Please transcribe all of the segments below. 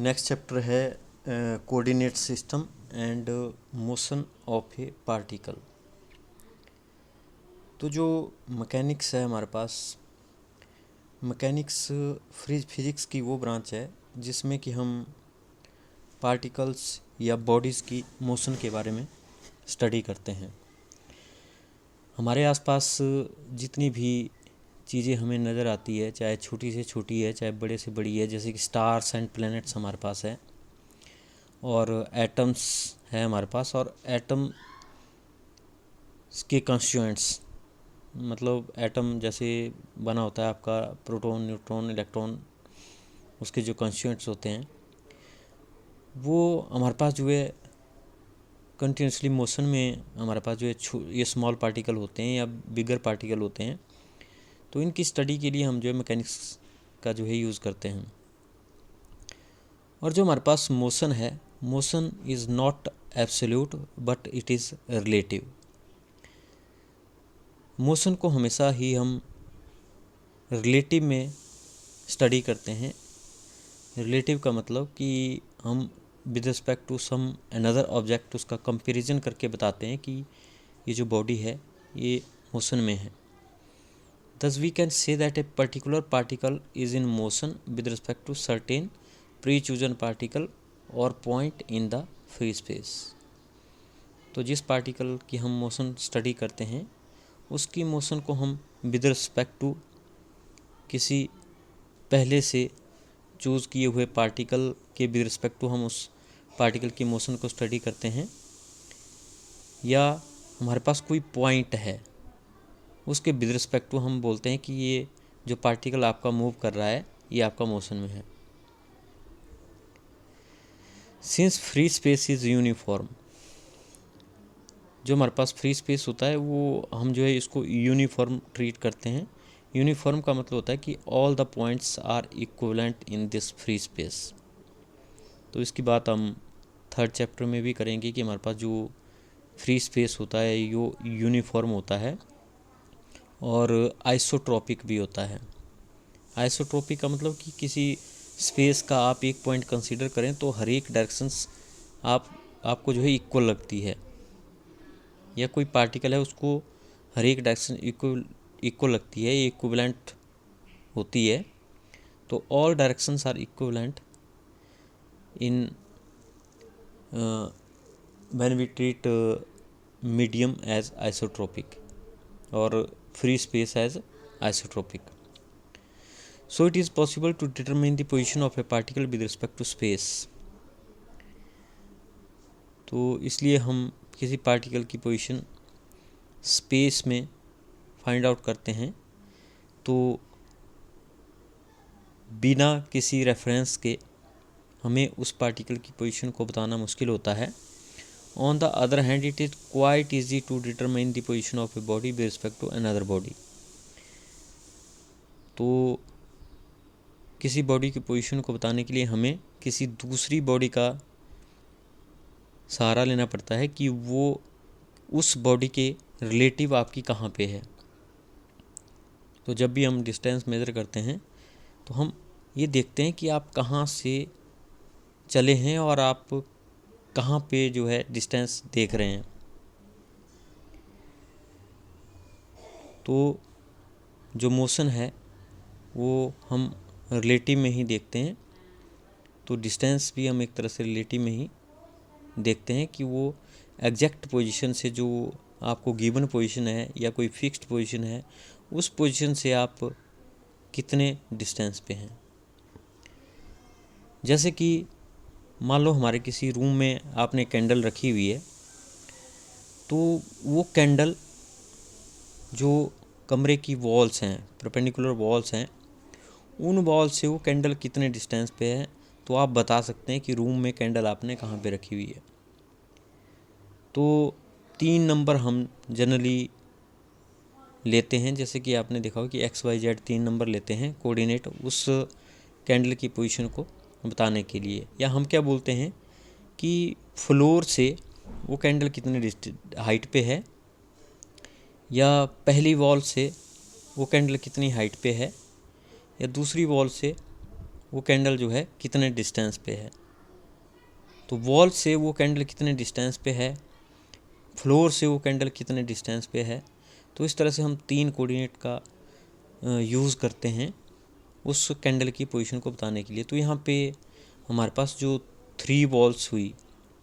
Next chapter है coordinate system and motion of a particle. तो जो मैकेनिक्स है हमारे पास, मैकेनिक्स फिजिक्स की वो ब्रांच है जिसमें कि हम पार्टिकल्स या बॉडीज़ की मोशन के बारे में स्टडी करते हैं। हमारे आसपास जितनी भी चीज़ें हमें नज़र आती है, चाहे छोटी से छोटी है चाहे बड़े से बड़ी है, जैसे कि स्टार्स एंड प्लैनेट्स हमारे पास है और एटम्स है हमारे पास, और एटम के कंस्टिट्यूएंट्स, मतलब एटम जैसे बना होता है आपका प्रोटॉन, न्यूट्रॉन, इलेक्ट्रॉन, उसके जो कंस्टिट्यूएंट्स होते हैं वो हमारे पास जो है कंटिन्यूसली मोशन में हमारे पास जो है ये स्मॉल पार्टिकल होते हैं या बिगर पार्टिकल होते हैं। तो इनकी स्टडी के लिए हम जो है मैकेनिक्स का जो है यूज़ करते हैं। और जो हमारे पास मोशन है, motion is not absolute but it is relative. Motion को हमेशा ही हम रिलेटिव में स्टडी करते हैं। रिलेटिव का मतलब कि हम with respect to some another object उसका कंपैरिजन करके बताते हैं कि ये जो बॉडी है ये मोशन में है। Thus we can say that a particular particle is in motion with respect to certain pre-chosen particle or point in the free space। तो जिस पार्टिकल की हम मोशन स्टडी करते हैं उसकी मोशन को हम विद रिस्पेक्ट टू किसी पहले से चूज़ किए हुए पार्टिकल के विद रिस्पेक्ट टू हम उस पार्टिकल की मोशन को स्टडी करते हैं, या हमारे पास कोई पॉइंट है उसके विद रिस्पेक्ट टू हम बोलते हैं कि ये जो पार्टिकल आपका मूव कर रहा है ये आपका मोशन में है। Since free space is uniform, जो हमारे पास फ्री स्पेस होता है वो हम जो है इसको यूनिफॉर्म ट्रीट करते हैं। यूनिफॉर्म का मतलब होता है कि all the points are equivalent in this free space. तो इसकी बात हम थर्ड चैप्टर में भी करेंगे कि हमारे पास जो फ्री स्पेस होता है यो यूनिफॉर्म होता है और आइसोट्रॉपिक भी होता है। आइसोट्रॉपिक का मतलब कि किसी स्पेस का आप एक पॉइंट कंसीडर करें तो हर एक डायरेक्शंस आपको जो है इक्वल लगती है, या कोई पार्टिकल है उसको हर एक डायरेक्शन इक्वल लगती है, ये इक्विवेलेंट होती है। तो all directions are equivalent in when we treat medium as isotropic और free space as isotropic. So it is possible to determine the position of a particle with respect to space. तो इसलिए हम किसी particle की position space में find out करते हैं, तो बिना किसी रेफरेंस के हमें उस पार्टिकल की पोजीशन को बताना मुश्किल होता है। On the other hand, it is quite easy to determine the position of a body with respect to another body. तो किसी बॉडी की पोजीशन को बताने के लिए हमें किसी दूसरी बॉडी का सहारा लेना पड़ता है कि वो उस बॉडी के रिलेटिव आपकी कहाँ पे है। तो जब भी हम डिस्टेंस मेज़र करते हैं तो हम ये देखते हैं कि आप कहाँ से चले हैं और आप कहाँ पे जो है डिस्टेंस देख रहे हैं। तो जो मोशन है वो हम रिलेटिव में ही देखते हैं, तो डिस्टेंस भी हम एक तरह से रिलेटिव में ही देखते हैं कि वो एग्जैक्ट पोजीशन से जो आपको गिवन पोजीशन है या कोई फिक्स्ड पोजीशन है उस पोजीशन से आप कितने डिस्टेंस पे हैं। जैसे कि मान लो हमारे किसी रूम में आपने कैंडल रखी हुई है, तो वो कैंडल जो कमरे की वॉल्स हैं, परपेंडिकुलर वॉल्स हैं, उन वॉल से वो कैंडल कितने डिस्टेंस पे है तो आप बता सकते हैं कि रूम में कैंडल आपने कहाँ पे रखी हुई है। तो 3 नंबर हम जनरली लेते हैं, जैसे कि आपने देखा हो कि XYZ 3 नंबर लेते हैं कोऑर्डिनेट उस कैंडल की पोजीशन को बताने के लिए। या हम क्या बोलते हैं कि फ्लोर से वो कैंडल कितने हाइट पे है, या पहली वॉल से वो कैंडल कितनी हाइट पे है, या दूसरी वॉल से वो कैंडल जो है कितने डिस्टेंस पे है। तो वॉल से वो कैंडल कितने डिस्टेंस पे है, फ्लोर से वो कैंडल कितने डिस्टेंस पे है। तो इस तरह से हम 3 कोऑर्डिनेट का यूज़ करते हैं उस कैंडल की पोजीशन को बताने के लिए। तो यहाँ पे हमारे पास जो 3 बॉल्स हुई,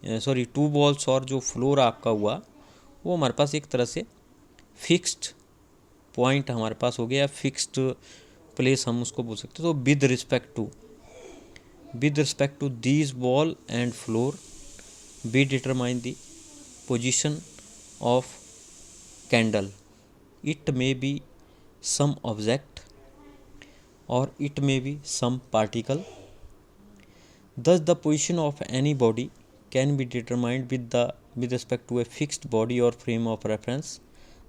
2 बॉल्स और जो फ्लोर आपका हुआ, वो हमारे पास एक तरह से फिक्स्ड पॉइंट हमारे पास हो गया, फिक्स्ड प्लेस हम उसको बोल सकते हैं। तो with respect to these ball and floor we determine the position of candle. It may be some object or it may be some particle. Thus the position of any body can be determined with respect to a fixed body or frame of reference.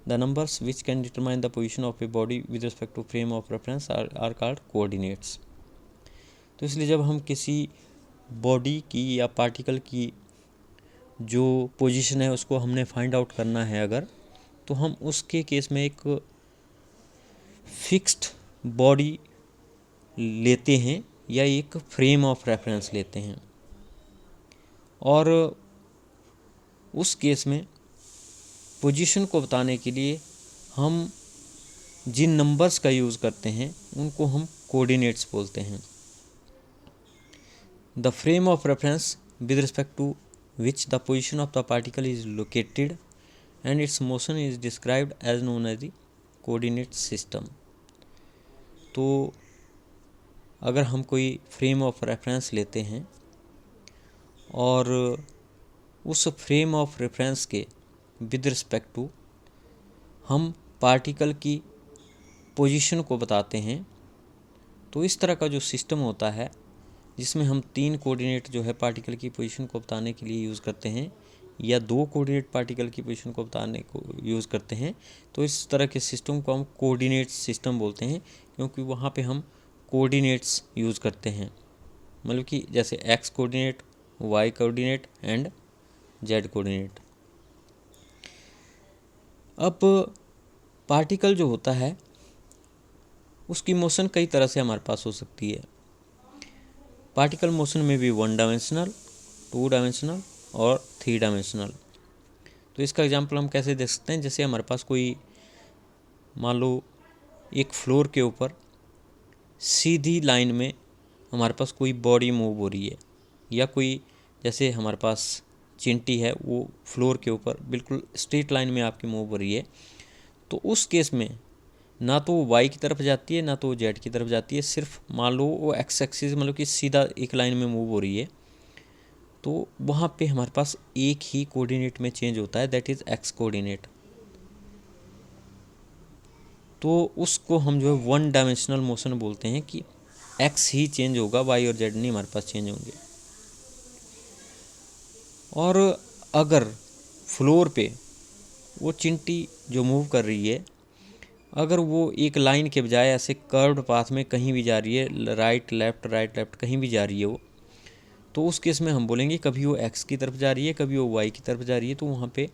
The numbers which can determine the position of a body with respect to frame of reference are called coordinates. तो इसलिए जब हम किसी body की या particle की जो position है उसको हमने फाइंड आउट करना है अगर, तो हम उसके केस में एक फिक्स्ड बॉडी लेते हैं या एक फ्रेम ऑफ रेफरेंस लेते हैं। और उस केस में पोजीशन को बताने के लिए हम जिन नंबर्स का यूज़ करते हैं उनको हम कोऑर्डिनेट्स बोलते हैं। The frame of reference with respect to which the position of the particle is located and its motion is described as known as the coordinate system. तो अगर हम कोई फ्रेम ऑफ रेफरेंस लेते हैं और उस फ्रेम ऑफ रेफरेंस के with respect to हम पार्टिकल की पोजीशन को बताते हैं, तो इस तरह का जो सिस्टम होता है जिसमें हम 3 कोऑर्डिनेट जो है पार्टिकल की पोजीशन को बताने के लिए यूज़ करते हैं या 2 कोऑर्डिनेट पार्टिकल की पोजीशन को बताने को यूज़ करते हैं, तो इस तरह के सिस्टम को हम कोऑर्डिनेट सिस्टम बोलते हैं, क्योंकि वहाँ पे हम कोऑर्डिनेट्स यूज़ करते हैं। मतलब कि जैसे x coordinate, y coordinate and z coordinate. अब पार्टिकल जो होता है उसकी मोशन कई तरह से हमारे पास हो सकती है। पार्टिकल मोशन में भी 1 डायमेंशनल, 2 डायमेंशनल और 3 डायमेंशनल। तो इसका एग्जांपल हम कैसे देख सकते हैं, जैसे हमारे पास कोई मान लो एक फ्लोर के ऊपर सीधी लाइन में हमारे पास कोई बॉडी मूव हो रही है, या कोई जैसे हमारे पास चिंटी है वो फ्लोर के ऊपर बिल्कुल स्ट्रेट लाइन में आपकी मूव हो रही है, तो उस केस में ना तो वो वाई की तरफ जाती है ना तो वो जेड की तरफ जाती है। सिर्फ मान लो वो एक्स एक्सिस मतलब कि सीधा एक लाइन में मूव हो रही है, तो वहाँ पे हमारे पास एक ही कोऑर्डिनेट में चेंज होता है, दैट इज़ एक्स कोऑर्डिनेट। तो उसको हम जो है 1 डायमेंशनल मोशन बोलते हैं कि एक्स ही चेंज होगा, वाई और जेड नहीं हमारे पास चेंज होंगे। और अगर फ्लोर पे वो चिंटी जो मूव कर रही है, अगर वो एक लाइन के बजाय ऐसे कर्व्ड पाथ में कहीं भी जा रही है, राइट लेफ़्ट कहीं भी जा रही है वो, तो उस केस में हम बोलेंगे कभी वो एक्स की तरफ जा रही है कभी वो वाई की तरफ जा रही है। तो वहाँ पे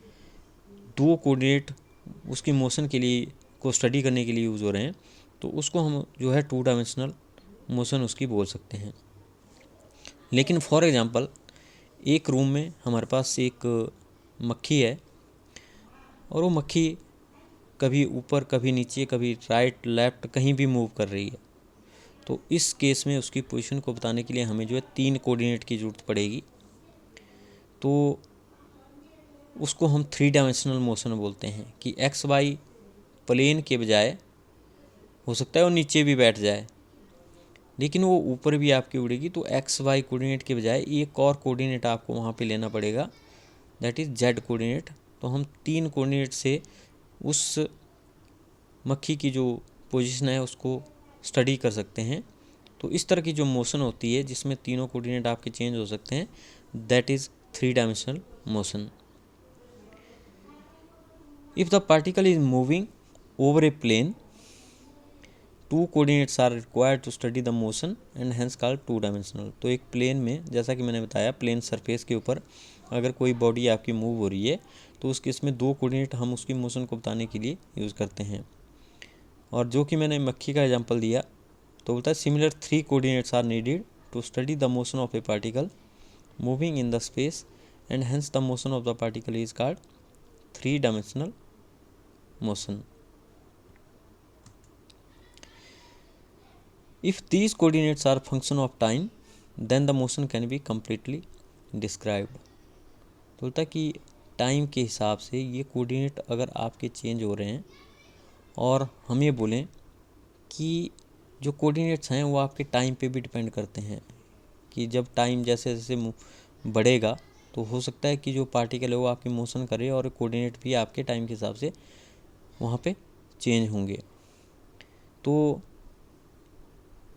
2 कोऑर्डिनेट उसकी मोशन के लिए को स्टडी करने के लिए यूज़ हो रहे हैं, तो उसको हम जो है 2 डायमेंशनल मोशन उसकी बोल सकते हैं। लेकिन फॉर एग्जांपल एक रूम में हमारे पास एक मक्खी है और वो मक्खी कभी ऊपर कभी नीचे कभी राइट लेफ़्ट कहीं भी मूव कर रही है, तो इस केस में उसकी पोजीशन को बताने के लिए हमें जो है 3 कोऑर्डिनेट की ज़रूरत पड़ेगी। तो उसको हम 3 डायमेंशनल मोशन बोलते हैं कि एक्स वाई प्लेन के बजाय हो सकता है वो नीचे भी बैठ जाए, लेकिन वो ऊपर भी आपकी उड़ेगी। तो एक्स वाई कोऑर्डिनेट के बजाय एक और कोऑर्डिनेट आपको वहाँ पे लेना पड़ेगा, दैट इज़ जेड कोऑर्डिनेट। तो हम 3 कोऑर्डिनेट से उस मक्खी की जो पोजीशन है उसको स्टडी कर सकते हैं। तो इस तरह की जो मोशन होती है जिसमें तीनों कोऑर्डिनेट आपके चेंज हो सकते हैं, that is 3 dimensional motion. If the particle is moving over a plane, 2 coordinates are required to study the motion and hence called 2 dimensional. तो एक प्लेन में, जैसा कि मैंने बताया, प्लेन सरफेस के ऊपर अगर कोई बॉडी आपकी मूव हो रही है तो उस केस में 2 कोऑर्डिनेट हम उसकी मोशन को बताने के लिए यूज़ करते हैं। और जो कि मैंने मक्खी का एग्जांपल दिया, तो बोलता है similar 3 coordinates are needed to study the motion of a particle moving in the space and hence the motion of the particle is called 3 dimensional motion. If these coordinates are function of time, then the motion can be completely described. तो बोलता है कि time के हिसाब से ये coordinate अगर आपके चेंज हो रहे हैं और हम ये बोलें कि जो कोऑर्डिनेट्स हैं वो आपके टाइम पे भी डिपेंड करते हैं, कि जब टाइम जैसे जैसे बढ़ेगा तो हो सकता है कि जो पार्टिकल है वो आपकी मोशन करे और कोऑर्डिनेट भी आपके टाइम के हिसाब से वहाँ पे चेंज होंगे. तो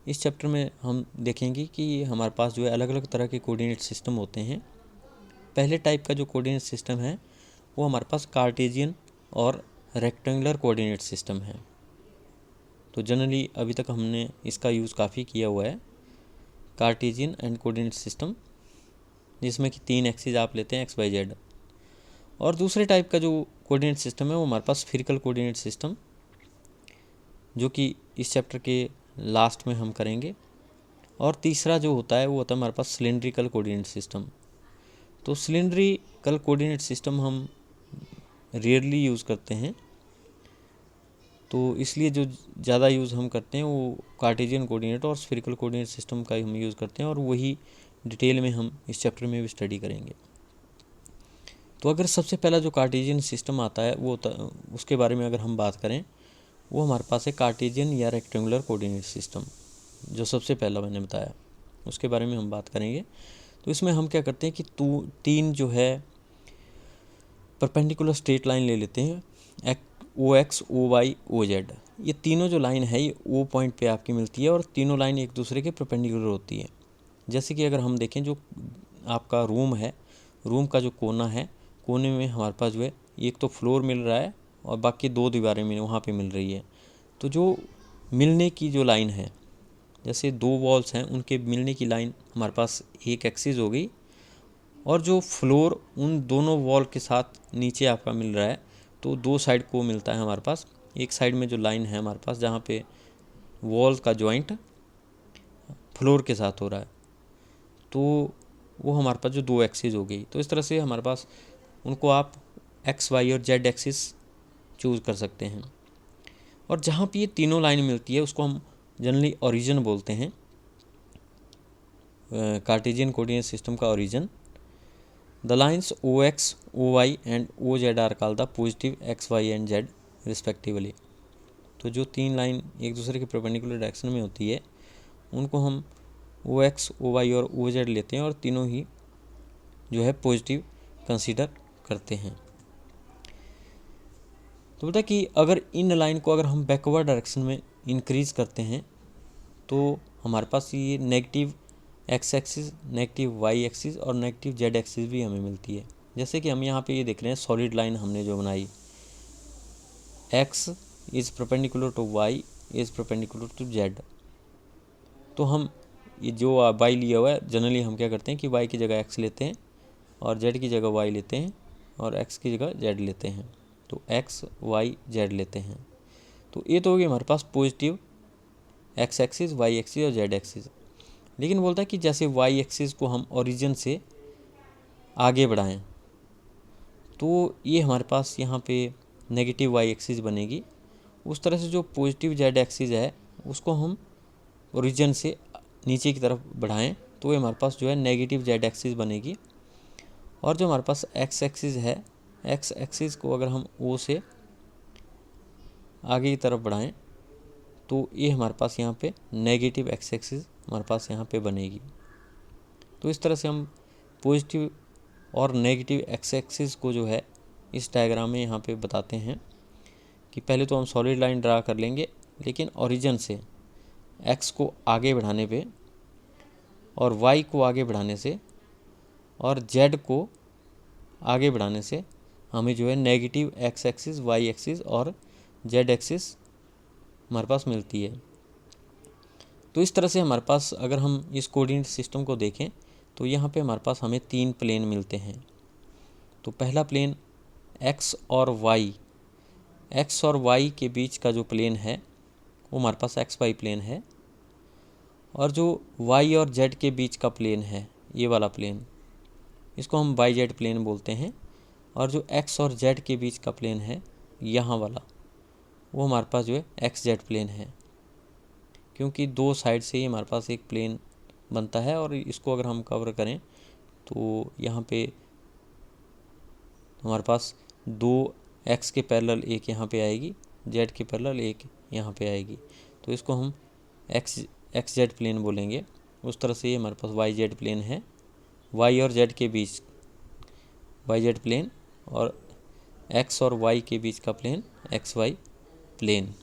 इस चैप्टर में हम देखेंगे कि हमारे पास जो है अलग अलग तरह के कोऑर्डिनेट सिस्टम होते हैं. पहले टाइप का जो कोऑर्डिनेट सिस्टम है वो हमारे पास कार्टेशियन और रेक्टेंगुलर कोऑर्डिनेट सिस्टम है. तो जनरली अभी तक हमने इसका यूज़ काफ़ी किया हुआ है, कार्टेशियन एंड कोऑर्डिनेट सिस्टम, जिसमें कि 3 एक्सिस आप लेते हैं एक्स वाई जेड. और दूसरे टाइप का जो कोऑर्डिनेट सिस्टम है वो हमारे पास स्फीरिकल कोऑर्डिनेट सिस्टम, जो कि इस चैप्टर के लास्ट में हम करेंगे. और तीसरा जो होता है वो होता है हमारे पास सिलेंड्रिकल कोऑर्डिनेट सिस्टम. तो सिलेंड्रिकल कोऑर्डिनेट सिस्टम हम रेयरली यूज़ करते हैं, तो इसलिए जो ज़्यादा यूज़ हम करते हैं वो कार्टेशियन कोऑर्डिनेट और स्फीरिकल कोऑर्डिनेट सिस्टम का ही हम यूज़ करते हैं, और वही डिटेल में हम इस चैप्टर में भी स्टडी करेंगे. तो अगर सबसे पहला जो कार्टेशियन सिस्टम आता है वो उसके बारे में अगर हम बात करें, वो हमारे पास है कार्टेशियन या रेक्टेंगुलर कोऑर्डिनेट सिस्टम. जो सबसे पहला मैंने बताया उसके बारे में हम बात करेंगे. तो इसमें हम क्या करते हैं कि 3 जो है परपेंडिकुलर स्ट्रेट लाइन ले लेते हैं, O x, O Y, O Z. ये तीनों जो लाइन है ये ओ पॉइंट पे आपकी मिलती है और तीनों लाइन एक दूसरे के परपेंडिकुलर होती है. जैसे कि अगर हम देखें जो आपका रूम है, रूम का जो कोना है, कोने में हमारे पास जो है एक तो फ्लोर मिल रहा है और बाकी 2 दीवारें वहाँ पे मिल रही है. तो जो मिलने की जो लाइन है, जैसे 2 वॉल्स हैं उनके मिलने की लाइन हमारे पास एक एक्सिस हो गई, और जो फ्लोर उन दोनों वॉल के साथ नीचे आपका मिल रहा है तो 2 साइड को मिलता है हमारे पास. एक साइड में जो लाइन है हमारे पास जहाँ पे वॉल का जॉइंट फ्लोर के साथ हो रहा है, तो वो हमारे पास जो 2 एक्सिस हो गई. तो इस तरह से हमारे पास उनको आप एक्स वाई और जेड एक्सिस चूज़ कर सकते हैं. और जहाँ पे ये तीनों लाइन मिलती है उसको हम जनरली ओरिजिन बोलते हैं, कार्टेशियन कोऑर्डिनेट सिस्टम का origin. The lines O x, O y and O z are called the positive x y and z respectively. तो जो 3 लाइन एक दूसरे के परपेंडिकुलर डायरेक्शन में होती है उनको हम ओ एक्स, ओ वाई और ओ जेड लेते हैं और तीनों ही जो है पॉजिटिव कंसीडर करते हैं. तो बोलता है कि अगर इन लाइन को अगर हम बैकवर्ड डायरेक्शन में इंक्रीज़ करते हैं तो हमारे पास ये negative x axis, negative y axis और नेगेटिव जेड एक्सिस भी हमें मिलती है. जैसे कि हम यहाँ पे ये देख रहे हैं सॉलिड लाइन हमने जो बनाई, x is perpendicular to y is perpendicular to z. तो हम ये जो वाई लिया हुआ है जनरली हम क्या करते हैं कि वाई की जगह एक्स लेते हैं और जेड की जगह वाई लेते हैं और एक्स की जगह जेड लेते हैं. तो एक्स वाई जेड लेते हैं. तो ये तो हो गया हमारे पास positive X axis, Y axis और जेड एक्सिस. लेकिन बोलता है कि जैसे वाई एक्सिस को हम ओरिजिन से आगे बढ़ाएं तो ये हमारे पास यहाँ पे नेगेटिव वाई एक्सिस बनेगी. उस तरह से जो पॉजिटिव जेड एक्सिस है उसको हम ओरिजिन से नीचे की तरफ बढ़ाएं तो ये हमारे पास जो है नेगेटिव जेड एक्सिस बनेगी. और जो हमारे पास एक्स एक्सिस है, एक्स एक्सिस को अगर हम ओ से आगे की तरफ बढ़ाएं तो ये हमारे पास यहाँ पे नेगेटिव एक्स एक्सिस हमारे पास यहाँ पे बनेगी. तो इस तरह से हम पॉजिटिव और नेगेटिव एक्स एक्सिस को जो है इस डायग्राम में यहाँ पे बताते हैं कि पहले तो हम सॉलिड लाइन ड्रा कर लेंगे, लेकिन ओरिजिन से एक्स को आगे बढ़ाने पे और वाई को आगे बढ़ाने से और जेड को आगे बढ़ाने से हमें जो है negative x axis, Y axis और जेड एक्सिस हमारे पास मिलती है. तो इस तरह से हमारे पास अगर हम इस कोऑर्डिनेट सिस्टम को देखें तो यहाँ पे हमारे पास हमें 3 प्लेन मिलते हैं. तो पहला प्लेन एक्स और वाई, एक्स और वाई के बीच का जो प्लेन है वो हमारे पास एक्स वाई प्लेन है. और जो y और z के बीच का प्लेन है, ये वाला प्लेन, इसको हम वाई जेड प्लेन बोलते हैं। और जो x और z के बीच का प्लेन है यहाँ वाला, वो हमारे पास जो है एक्स जेड प्लेन है, क्योंकि दो साइड से ही हमारे पास एक प्लेन बनता है। और इसको अगर हम कवर करें तो यहाँ पे हमारे पास दो x के पैरेलल एक यहाँ पे आएगी, z के पैरेलल एक यहाँ पे आएगी, तो इसको हम एक्स जेड प्लेन बोलेंगे। उस तरह से ये हमारे पास वाई जेड प्लेन है, y और z के बीच वाई जेड प्लेन, और x और y के बीच का प्लेन एक्स वाई प्लेन।